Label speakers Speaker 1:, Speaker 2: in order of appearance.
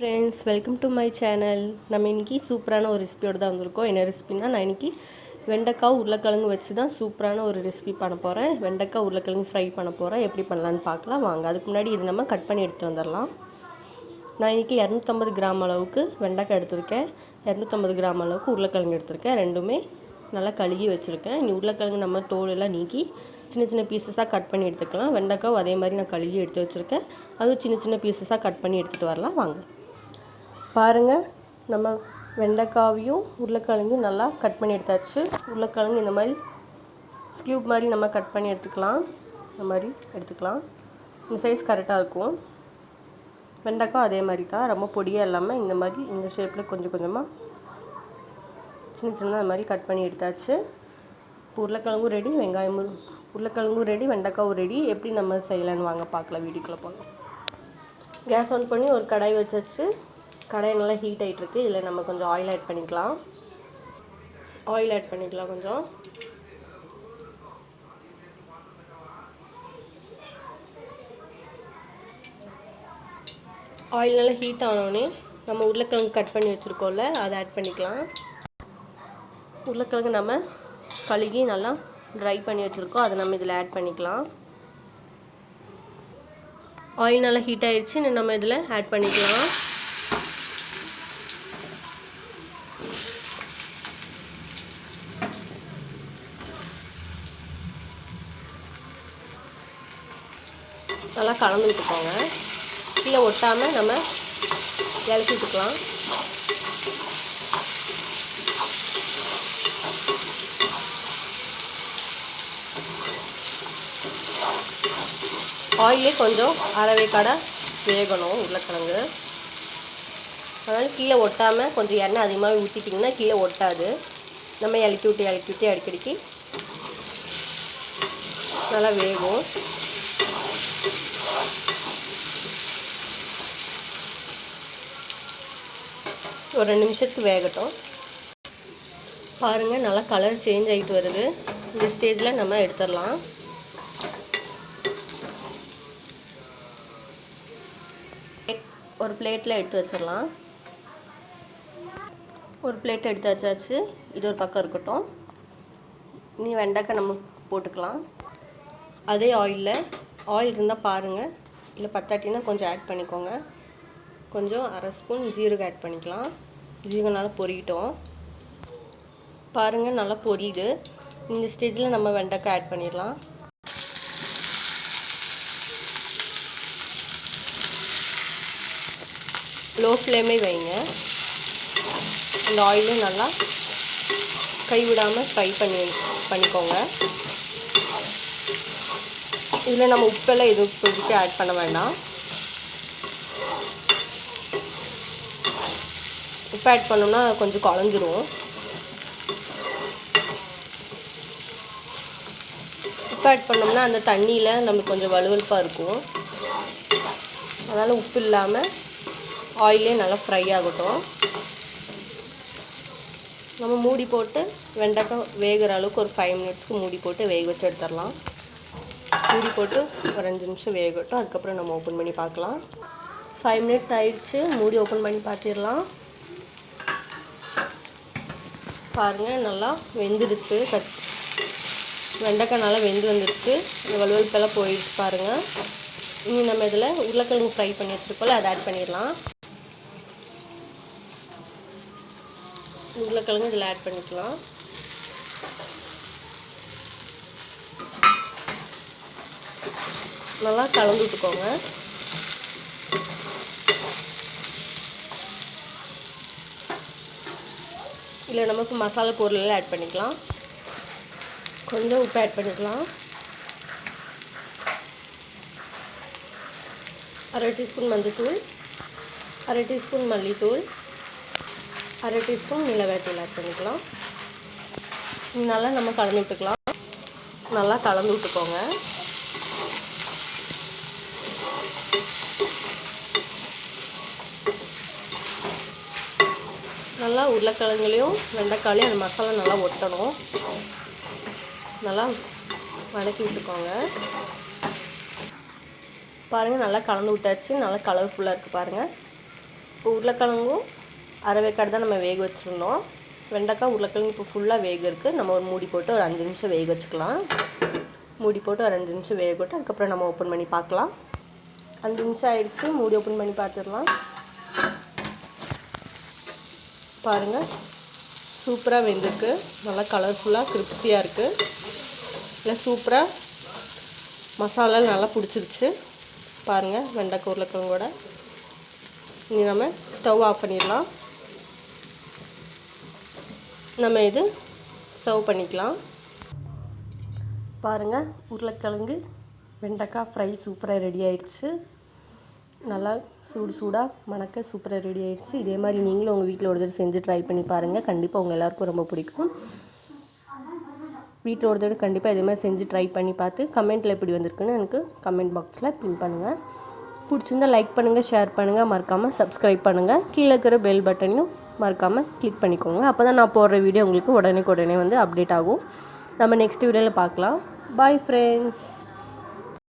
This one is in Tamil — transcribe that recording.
Speaker 1: Friends, welcome to my channel. நம்ம இன்றைக்கி சூப்பரான ஒரு ரெசிபியோடு தான் வந்திருக்கோம். என்ன ரெசிபின்னா, நான் இன்றைக்கி வெண்டைக்காய் உருளைக்கிழங்கு வச்சு தான் சூப்பரான ஒரு ரெசிபி பண்ண போகிறேன். வெண்டைக்காய் உருளைக்கிழங்கு ஃப்ரை பண்ண போகிறேன். எப்படி பண்ணலான்னு பார்க்கலாம் வாங்க. அதுக்கு முன்னாடி இது நம்ம கட் பண்ணி எடுத்துகிட்டு வந்துடலாம். நான் இன்றைக்கி 250 கிராம் அளவுக்கு வெண்டைக்காய் எடுத்திருக்கேன். 250 கிராம் அளவுக்கு உருளைக்கிழங்கு எடுத்திருக்கேன். ரெண்டுமே நல்லா கழுகி வச்சுருக்கேன். இனி உருளைக்கிழங்கு நம்ம தோலெல்லாம் நீக்கி சின்ன சின்ன பீசஸாக கட் பண்ணி எடுத்துக்கலாம். வெண்டைக்காய் அதே மாதிரி நான் கழுகி எடுத்து வச்சுருக்கேன். அதுவும் சின்ன சின்ன பீசஸாக கட் பண்ணி எடுத்துகிட்டு வரலாம் வாங்க. பாருங்கள், நம்ம வெண்டைக்காவையும் உருளைக்கிழங்கும் நல்லா கட் பண்ணி எடுத்தாச்சு. உருளைக்கிழங்கு இந்த மாதிரி ஸ்கியூப் மாதிரி நம்ம கட் பண்ணி எடுத்துக்கலாம். இந்த மாதிரி எடுத்துக்கலாம். இந்த சைஸ் கரெக்டாக இருக்கும். வெண்டைக்காய் அதே மாதிரி தான், ரொம்ப பொடியாக இல்லாமல் இந்த மாதிரி இந்த ஷேப்பில் கொஞ்சம் கொஞ்சமாக சின்ன சின்னதாக இந்த மாதிரி கட் பண்ணி எடுத்தாச்சு. இப்போ உருளைக்கிழங்கும் ரெடி, உருளைக்கிழங்கும் ரெடி, வெண்டைக்காவும் ரெடி. எப்படி நம்ம செய்யலான்னு வாங்க பார்க்கலாம். வீடியோக்குள்ளே போகலாம். கேஸ் ஆன் பண்ணி ஒரு கடாய் வச்சாச்சு. கடாய் நல்லா ஹீட் ஆகிட்டுருக்கு. இதில் நம்ம கொஞ்சம் ஆயில் ஆட் பண்ணிக்கலாம். கொஞ்சம் ஆயில் நல்லா ஹீட் ஆனோடனே நம்ம உருளைக்கிழங்கு கட் பண்ணி வச்சுருக்கோம்ல, அதை ஆட் பண்ணிக்கலாம். உருளைக்கிழங்கு நம்ம கழுகி நல்லா ட்ரை பண்ணி வச்சுருக்கோம், அதை நம்ம இதில் ஆட் பண்ணிக்கலாம். ஆயில் நல்லா ஹீட் ஆகிடுச்சு. நம்ம இதில் ஆட் பண்ணிக்கலாம். நல்லா கலந்து விட்டுக்கோங்க. கீழே ஒட்டாமல் நம்ம இறக்கி விட்டுக்கலாம். ஆயிலே கொஞ்சம் அரைவேக்காடை வேகணும் உருளைக்கிழங்கு. அதனால் கீழே ஒட்டாமல் கொஞ்சம் எண்ணெய் அதிகமாக ஊற்றிட்டிங்கன்னா கீழே ஒட்டாது. நம்ம இறக்கி விட்டு அடிக்கடிக்கு நல்லா வேகும். ஒரு 2 நிமிஷத்துக்கு வேகட்டும். பாருங்கள், நல்லா கலர் சேஞ்ச் ஆகிட்டு வருது. இந்த ஸ்டேஜில் நம்ம எடுத்துடலாம். ஒரு பிளேட்டில் எடுத்து வச்சிடலாம். ஒரு பிளேட் எடுத்து வச்சாச்சு. இது ஒரு பக்கம் இருக்கட்டும். இனி வெண்டைக்காய் நம்ம போட்டுக்கலாம். அதே ஆயில் இருந்தால் பாருங்கள், இல்லை பத்தாட்டினா கொஞ்சம் ஆட் பண்ணிக்கோங்க. கொஞ்சம் அரை ஸ்பூன் ஜீரகம் ஆட் பண்ணிக்கலாம். ஜீரகம் நல்லா பொரிக்கிட்டோம். பாருங்கள், நல்லா பொரியுது. இந்த ஸ்டேஜில் நம்ம வெண்டைக்காய் ஆட் பண்ணிடலாம். லோ ஃப்ளேமே வைங்க. இந்த ஆயிலும் நல்லா கைவிடாமல் ஃப்ரை பண்ணிக்கோங்க. இதில் நம்ம உப்பெல்லாம் எதுவும் இப்போதைக்கு ஆட் பண்ண வேண்டாம். உப்பு ஆட் பண்ணோம்னா கொஞ்சம் குழஞ்சிரும். உப்பு ஆட் பண்ணோம்னா அந்த தண்ணியில் நமக்கு கொஞ்சம் வலுவலுப்பாக இருக்கும். அதனால் உப்பு இல்லாமல் ஆயிலே நல்லா ஃப்ரை ஆகட்டும். நம்ம மூடி போட்டு வெண்டைக்காய் வேகிற அளவுக்கு ஒரு 5 மினிட்ஸ்க்கு மூடி போட்டு வேக வச்சு எடுத்துடலாம். மூடி போட்டு ஒரு 5 நிமிஷம் வேகட்டும். அதுக்கப்புறம் நம்ம ஓப்பன் பண்ணி பார்க்கலாம். 5 மினிட்ஸ் ஆயிடுச்சு. மூடி ஓப்பன் பண்ணி பார்த்துடலாம். பாருங்கள், நல்லா வெந்துடுச்சு. வெண்டைக்காய் நல்லா வெந்து வந்துடுச்சு. இந்த வலுவலுப்பெல்லாம் போயிடுச்சு பாருங்கள். இனி நம்ம இதில் உருளைக்கிழங்கு ஃப்ரை பண்ணி வச்சுருக்கோம்ல, அதை ஆட் பண்ணிடலாம். உருளைக்கிழங்கு இதில் ஆட் பண்ணிக்கலாம். நல்லா கலந்து விட்டுக்கோங்க. இல்லை நமக்கு மசாலா பொருளெல்லாம் ஆட் பண்ணிக்கலாம். கொஞ்சம் உப்பு ஆட் பண்ணிக்கலாம். அரை டீஸ்பூன் மஞ்சள்தூள், அரை டீஸ்பூன் மல்லித்தூள், அரை டீஸ்பூன் மிளகாய்த்தூள் ஆட் பண்ணிக்கலாம். நல்லா நம்ம கலந்து விட்டுக்கலாம். நல்லா கலந்து விட்டுக்கோங்க. நல்லா உருளைக்கிழங்குலையும் வெண்டைக்காயிலையும் அந்த மசாலா நல்லா ஒட்டணும். நல்லா வதக்கி விட்டுக்கோங்க. பாருங்கள், நல்லா கலந்து விட்டாச்சு. நல்லா கலர்ஃபுல்லாக இருக்குது பாருங்கள். இப்போ உருளைக்கிழங்கும் அரைவேக்காடு தான் நம்ம வேக வச்சுருந்தோம். வெண்டைக்காய் உருளைக்கிழங்கு இப்போ ஃபுல்லாக வேக இருக்குது. நம்ம ஒரு மூடி போட்டு ஒரு 5 நிமிஷம் வேக வச்சுக்கலாம். மூடி போட்டு ஒரு 5 நிமிஷம் வேக போட்டு அதுக்கப்புறம் நம்ம ஓப்பன் பண்ணி பார்க்கலாம். 5 நிமிஷம் ஆயிடுச்சு. மூடி ஓப்பன் பண்ணி பார்த்துடலாம். பாருங்கள், சூப்பராக வெந்திருக்கு. நல்லா கலர்ஃபுல்லாக கிரிப்ஸியாக இருக்குது. இல்லை சூப்பராக மசாலா நல்லா பிடிச்சிருச்சு. பாருங்கள், வெண்டைக்காய் உருளைக்கிழங்கோட. இனி நம்ம ஸ்டவ் ஆஃப் பண்ணிடலாம். நம்ம இது சர்வ் பண்ணிக்கலாம். பாருங்கள், உருளைக்கிழங்கு வெண்டைக்காய் ஃப்ரை சூப்பராக ரெடி ஆயிடுச்சு. நல்லா சூடாக மணக்க சூப்பராக ரெடி ஆயிடுச்சு. இதே மாதிரி நீங்களும் உங்கள் வீட்டில் ஒரு தடவை செஞ்சு ட்ரை பண்ணி பாருங்கள். கண்டிப்பாக உங்கள் எல்லாேருக்கும் ரொம்ப பிடிக்கும். வீட்டில் ஒரு தடவை கண்டிப்பாக இதே மாதிரி செஞ்சு ட்ரை பண்ணி பார்த்து கமெண்ட்டில் எப்படி வந்திருக்குன்னு எனக்கு கமெண்ட் பாக்ஸில் பின் பண்ணுங்கள். பிடிச்சிருந்தால் லைக் பண்ணுங்கள், ஷேர் பண்ணுங்கள், மறக்காமல் சப்ஸ்கிரைப் பண்ணுங்கள். கீழே இருக்கிற பெல் பட்டனையும் மறக்காமல் கிளிக் பண்ணிக்கோங்க. அப்போ தான் நான் போடுற வீடியோ உங்களுக்கு உடனே வந்து அப்டேட் ஆகும். நம்ம நெக்ஸ்ட் வீடியோவில் பார்க்கலாம். Bye friends.